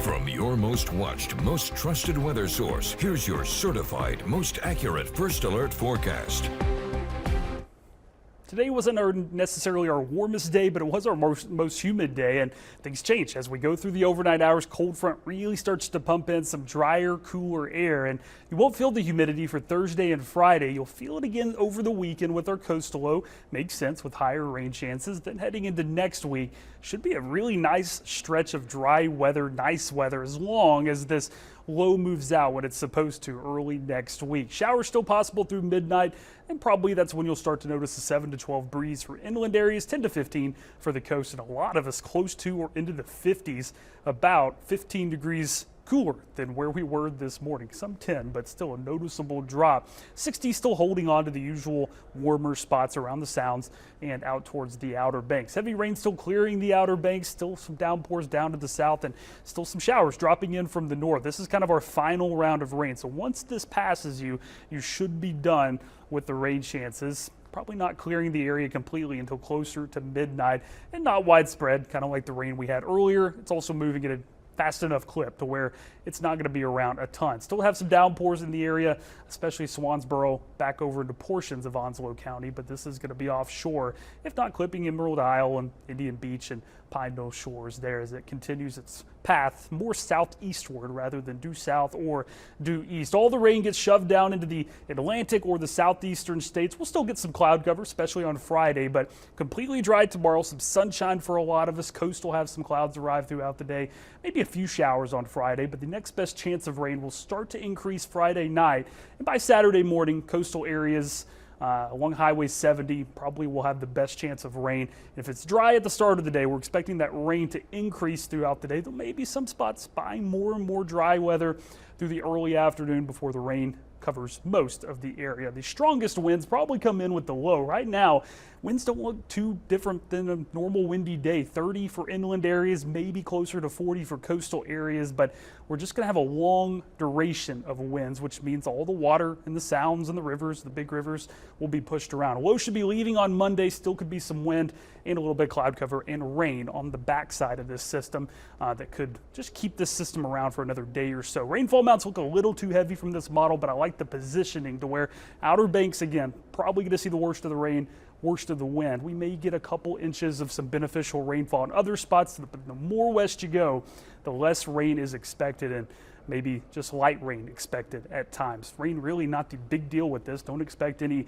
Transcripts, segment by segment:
From your most watched, most trusted weather source, here's your certified, most accurate First Alert forecast. Today wasn't necessarily our warmest day, but it was our most humid day, and things change as we go through the overnight hours. Cold front really starts to pump in some drier, cooler air, and you won't feel the humidity for Thursday and Friday. You'll feel it again over the weekend with our coastal low. Makes sense with higher rain chances. Then heading into next week, should be a really nice stretch of dry weather, nice weather, as long as this low moves out when it's supposed to early next week. Showers still possible through midnight, and probably that's when you'll start to notice a 7 to 12 breeze for inland areas, 10 to 15 for the coast, and a lot of us close to or into the 50s, about 15 degrees cooler than where we were this morning. Some 10, but still a noticeable drop. 60 still holding on to the usual warmer spots around the Sounds and out towards the Outer Banks. Heavy rain still clearing the Outer Banks, still some downpours down to the south, and still some showers dropping in from the north. This is kind of our final round of rain. So once this passes you, you should be done with the rain chances. Probably not clearing the area completely until closer to midnight, and not widespread, kind of like the rain we had earlier. It's also moving at a fast enough clip to where it's not going to be around a ton. Still have some downpours in the area, especially Swansboro back over into portions of Onslow County, but this is going to be offshore, if not clipping Emerald Isle and Indian Beach and Pine Knoll shores there as it continues its path more southeastward rather than due south or due east. All the rain gets shoved down into the Atlantic or the southeastern states. We'll still get some cloud cover, especially on Friday, but completely dry tomorrow. Some sunshine for a lot of us. Coast will have some clouds arrive throughout the day. Maybe a few showers on Friday, but the next best chance of rain will start to increase Friday night. And by Saturday morning, coastal areas along Highway 70 probably will have the best chance of rain. If it's dry at the start of the day, we're expecting that rain to increase throughout the day. There may be some spots spying more and more dry weather through the early afternoon before the rain covers most of the area. The strongest winds probably come in with the low. Right now, winds don't look too different than a normal windy day. 30 for inland areas, maybe closer to 40 for coastal areas, but we're just going to have a long duration of winds, which means all the water in the Sounds and the rivers, the big rivers, will be pushed around. Low should be leaving on Monday. Still could be some wind and a little bit of cloud cover and rain on the backside of this system that could just keep this system around for another day or so. Rainfall amounts look a little too heavy from this model, but I like the positioning to where Outer Banks, again, probably going to see the worst of the rain, worst of the wind. We may get a couple inches of some beneficial rainfall in other spots, but the more west you go, the less rain is expected, and maybe just light rain expected at times. Rain really not the big deal with this. Don't expect any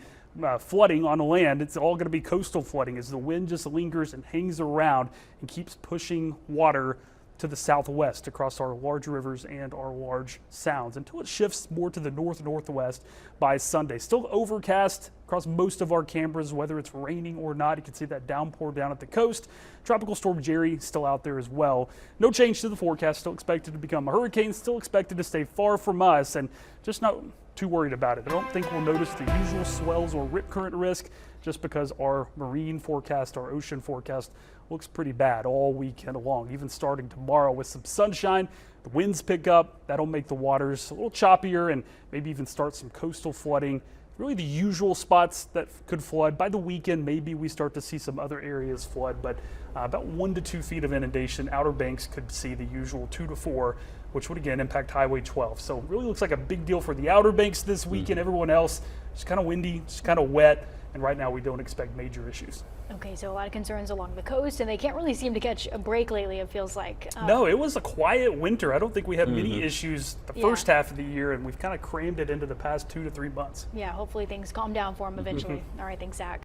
flooding on the land. It's all going to be coastal flooding as the wind just lingers and hangs around and keeps pushing water to the southwest across our large rivers and our large sounds until it shifts more to the northwest by Sunday. Still overcast across most of our cameras, whether it's raining or not. You can see that downpour down at the coast. Tropical Storm Jerry still out there as well. No change to the forecast. Still expected to become a hurricane. Still expected to stay far from us, and just not too worried about it. I don't think we'll notice the usual swells or rip current risk just because our marine forecast, our ocean forecast, looks pretty bad all weekend long, even starting tomorrow with some sunshine. The winds pick up. That'll make the waters a little choppier and maybe even start some coastal flooding. Really the usual spots that could flood. By the weekend, maybe we start to see some other areas flood, but about 1 to 2 feet of inundation. Outer Banks could see the usual 2 to 4, which would again impact Highway 12. So it really looks like a big deal for the Outer Banks this weekend. Everyone else, it's kind of windy, it's kind of wet, and right now we don't expect major issues. Okay, so a lot of concerns along the coast, and they can't really seem to catch a break lately, it feels like. No, it was a quiet winter. I don't think we had many issues the first half of the year, and we've kind of crammed it into the past 2 to 3 months. Yeah, hopefully things calm down for them eventually. All right, thanks, Zach.